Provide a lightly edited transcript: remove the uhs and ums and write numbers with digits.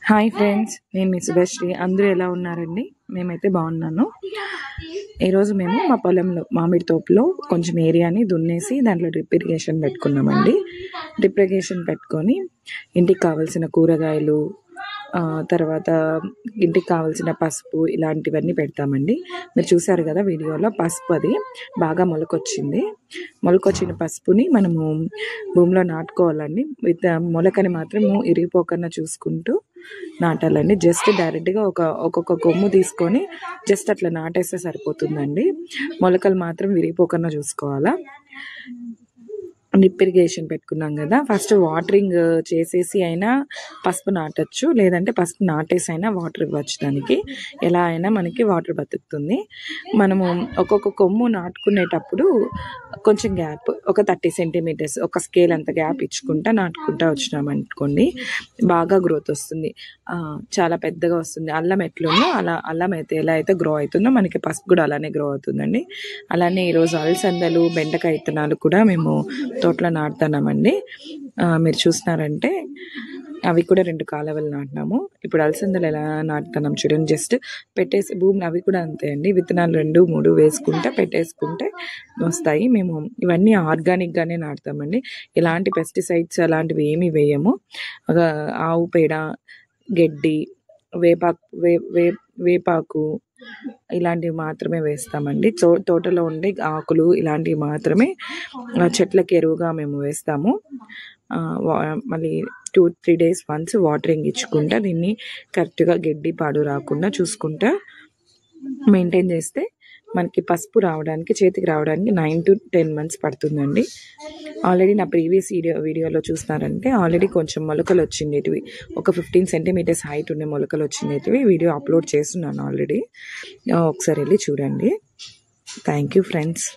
Hi friends, నేను మీ శుభశ్రీ. అందరూ ఎలా ఉన్నారండి? మేమైతే బాగున్నాను. ఈరోజు మేము మా పొలంలో మామిడి తోపులో కొంచెం ఏరియాని దున్నేసి దాంట్లో డ్రిప్ ఇరిగేషన్ పెట్టుకున్నామండి. డ్రిప్ ఇరిగేషన్ పెట్టుకొని ఇంటికి కావాల్సిన కూరగాయలు, తర్వాత ఇంటికి కావాల్సిన పసుపు ఇలాంటివన్నీ పెడతామండి. మీరు చూసారు కదా వీడియోలో, పసుపు అది బాగా మొలకొచ్చిన పసుపుని మనము భూమిలో నాటుకోవాలండి. మొలకని మాత్రం ఇరిగిపోకుండా చూసుకుంటూ నాటాలండి. జస్ట్ డైరెక్ట్గా ఒక్కొక్క కొమ్ము తీసుకొని జస్ట్ అట్లా నాటేస్తే సరిపోతుందండి. మొలకలు మాత్రం విరిగిపోకుండా చూసుకోవాలా. డ్రిప్ ఇరిగేషన్ పెట్టుకున్నాం కదా, ఫస్ట్ వాటరింగ్ చేసేసి అయినా పసుపు నాటచ్చు, లేదంటే పసుపు నాటేసి అయినా వాటర్ ఇవ్వచ్చు. దానికి ఎలా అయినా మనకి వాటర్ బతుకుతుంది. మనము ఒక్కొక్క కొమ్ము నాటుకునేటప్పుడు కొంచెం గ్యాప్, ఒక 30 సెంటీమీటర్స్, ఒక స్కేల్ అంత గ్యాప్ నాటుకుంటా వచ్చినామనుకోండి, బాగా గ్రోత్ వస్తుంది. చాలా పెద్దగా వస్తుంది. అల్లం ఎట్లుందో అల్లం అయితే ఎలా అయితే గ్రో అవుతుందో మనకి పసుపు కూడా అలానే గ్రో అవుతుందండి. అలానే ఈరోజు అలసందలు, బెండకాయ విత్తనాలు కూడా మేము తోటలో నాటుతున్నామండి. మీరు చూస్తున్నారంటే అవి కూడా 2 కాలువలు నాటినాము. ఇప్పుడు అలసందలు ఎలా నాటుతున్నాం చూడండి. జస్ట్ పెట్టేసి భూమిని, అవి కూడా అంతే అండి, విత్తనాలు 2, 3 వేసుకుంటే పెట్టేసుకుంటే వస్తాయి. మేము ఇవన్నీ ఆర్గానిక్గానే నాటుతామండి. ఎలాంటి పెస్టిసైడ్స్ అలాంటివి ఏమీ వేయము. ఆవు పేడ, గడ్డి, వేపాకు ఇలాంటివి మాత్రమే వేస్తామండి. తోటలో ఉండే ఆకులు ఇలాంటివి మాత్రమే చెట్లకి ఎరువుగా మేము వేస్తాము. మళ్ళీ 2-3 days వన్స్ వాటరింగ్ ఇచ్చుకుంటా దీన్ని కరెక్ట్గా గడ్డి పాడు రాకుండా చూసుకుంటా మెయింటైన్ చేస్తే మనకి పసుపు రావడానికి, చేతికి రావడానికి 9 to 10 months పడుతుందండి. ఆల్రెడీ నా ప్రీవియస్ వీడియోలో చూస్తున్నారంటే ఆల్రెడీ కొంచెం మొలకలు వచ్చిండేటివి, ఒక 15 సెంటీమీటర్స్ హైట్ ఉండే మొలకలు వచ్చిండేటివి వీడియో అప్లోడ్ చేస్తున్నాను ఆల్రెడీ. ఒకసారి వెళ్ళి చూడండి. Thank you friends.